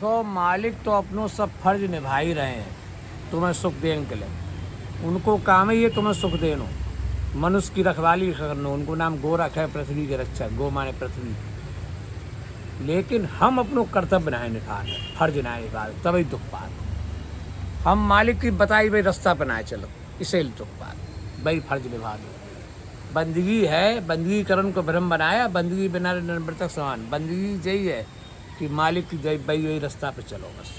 तो मालिक तो अपनों सब फर्ज निभा ही रहे हैं तुम्हें सुख देने के लिए। उनको काम ही है तुम्हें सुख देनो, मनुष्य की रखवाली करनो। उनको नाम गो रखा है पृथ्वी के रक्षक, गो माने पृथ्वी। लेकिन हम अपनों कर्तव्य नहीं निभा रहे, फर्ज नहीं निभा रहे, तभी दुख पात। हम मालिक की बताई भाई रास्ता पर ना चलो, इसे दुख पात। भाई फर्ज निभा दो। बंदगी है, बंदगी करण को ब्रह्म बनाया, बंदगी बिना नृतक समान। बंदगी यही है कि मालिक की जय भाई वही रास्ता पे चलो बस,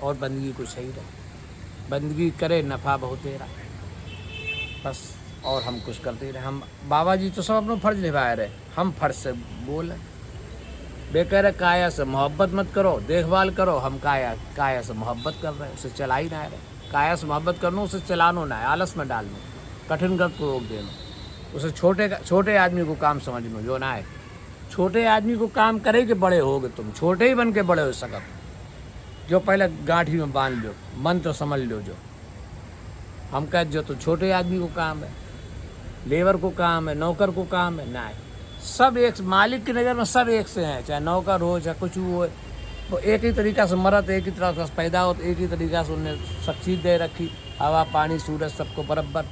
और बंदगी को सही रहे। बंदगी करे नफ़ा बहुत तेरा बस, और हम कुछ करते रहे। हम बाबा जी तो सब अपना फर्ज निभाए रहे, हम फर्ज से बोले। वे कह रहे काया से मोहब्बत मत करो, देखभाल करो। हम काया से मोहब्बत कर रहे हैं, उसे चला ही ना रहे। काया से मोहब्बत करना, उसे चलानो ना है, आलस में डालना, कठिन गत को रोक देना, उसे छोटे आदमी को काम समझ लो जो ना है। छोटे आदमी को काम करे कि बड़े होगे तुम, छोटे ही बन के बड़े हो सकत। जो पहले गांठी में बांध लो, मंत्र समझ लो। जो हम कह जो तो छोटे आदमी को काम है, लेबर को काम है, नौकर को काम है ना है। सब एक, मालिक की नज़र में सब एक से हैं, चाहे नौकर हो चाहे कुछ हो। वो एक ही तरीक़ा से मरत, एक ही तरह से पैदा हो, एक ही तरीक़ा से उन्हें सब चीज़ दे रखी, हवा पानी सूरज सबको बराबर।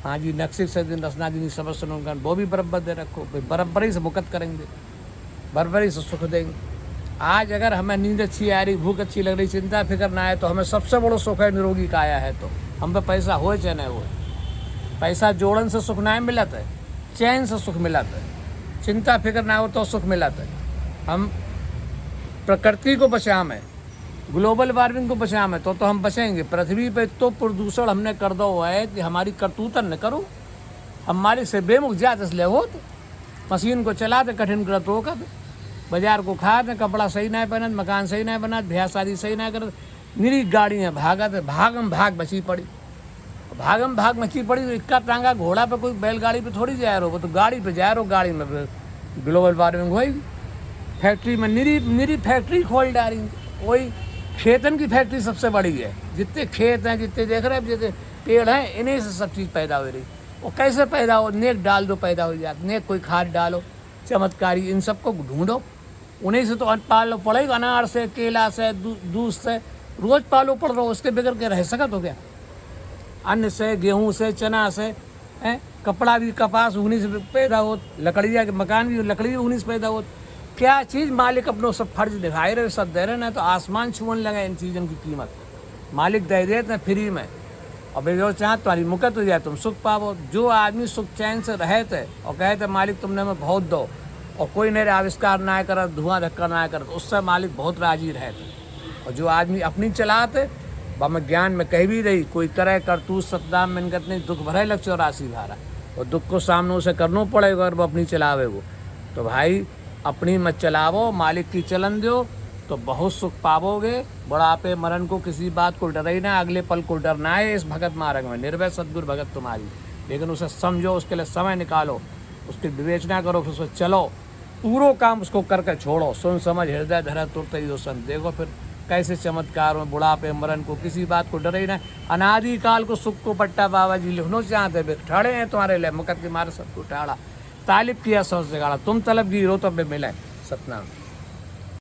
हाँ जी, नक्शे से दिन रसना जी समझ वो भी बराबर दे रखो, बराबरी से मुकत करेंगे, बराबरी से सुख देंगे। आज अगर हमें नींद अच्छी आ रही, भूख अच्छी लग रही, चिंता फिक्र ना है, तो हमें सबसे बड़ा सुख है निरोगी काया है। तो हम पे पैसा हो चाहे नहीं हो, पैसा जोड़न से सुख नहीं मिलत है, चैन से सुख मिलत है। चिंता फिक्र ना हो तो सुख मिलत है। हम प्रकृति को बचाएं, ग्लोबल वार्मिंग को बचाएं तो हम बचेंगे। पृथ्वी पे तो प्रदूषण हमने कर दो है कि हमारी करतूतन न करो, हमारे से बेमुख जात इसलिए हो। तो मशीन को चलाते, कठिन करत रोकत, बाजार को खाते, कपड़ा सही नहीं पहनत, मकान सही नहीं बनत, ब्याह शादी सही नहीं करत, निरी गाड़ियाँ भागत, भागम भाग बची पड़ी। भागम भाग मची पड़ी तो इक्का टांगा घोड़ा पे कोई बैलगाड़ी पे थोड़ी जा रहो, वो तो गाड़ी पे जा रहो, गाड़ी में ग्लोबल वार्मिंग होगी। फैक्ट्री में निरी फैक्ट्री खोल डाली। वही खेतन की फैक्ट्री सबसे बड़ी है, जितने खेत हैं, जितने देख रहे हैं, जितने पेड़ हैं, इन्हीं से सब चीज़ पैदा हो रही। वो कैसे पैदा हो, नेक डाल दो पैदा हो जाए, नेक कोई खाद डालो, चमत्कारी इन सबको ढूंढो, उन्हीं से तो पालो पड़ेगा। अनार से, केला से, दूध से रोज़ पालो पड़ रहा हो, उसके बगैर के रह सकत हो क्या? अन्न से, गेहूँ से, चना से, कपड़ा भी कपास उन्हीं से पैदा हो, लकड़िया के मकान भी लकड़ी उन्हीं से पैदा हो। क्या चीज़ मालिक अपनों सब फर्ज दिखाए रहे, सब दे रहे ना, तो आसमान छुअन लगे इन चीज़ों की कीमत मालिक दे देते हैं फ्री में। और जो चाह तुम्हारी मुकत हो जाए, तुम सुख पाओ। जो आदमी सुख चैन से रहे थे और कहे थे मालिक तुमने हमें बहुत दो, और कोई मेरे आविष्कार ना कर, धुआं धक्का ना कर, तो उससे मालिक बहुत राजी रहे थे। और जो आदमी अपनी चलाते, मैं ज्ञान में कह भी रही, कोई करे करतूत सतदाम मिनगत नहीं, दुख भरे लग 84 भारा। और दुख को सामने उसे करना पड़ेगा अगर वो अपनी चलावे वो। तो भाई अपनी मत चलावो, मालिक की चलन दो तो बहुत सुख पाओगे। बुढ़ापे मरण को किसी बात को डर ही ना, अगले पल को डरना है। इस भगत मार्ग में निर्भय सद्गुरु भगत तुम्हारी, लेकिन उसे समझो, उसके लिए समय निकालो, उसकी विवेचना करो, फिर उसे चलो, पूरा काम उसको करके छोड़ो। सुन समझ हृदय धरा तुरते ही दोसन, देखो फिर कैसे चमत्कार में बुढ़ापे मरण को किसी बात को डरे ही ना। अनादि काल को सुख को पट्टा बाबा जी लिखनो चाहते, ठाड़े हैं तुम्हारे लिए, मुकत के मारे सबको ठाड़ा, तालिब किया सौ से गाड़ा, तुम तलब गिरो तो मिले। सतनाम।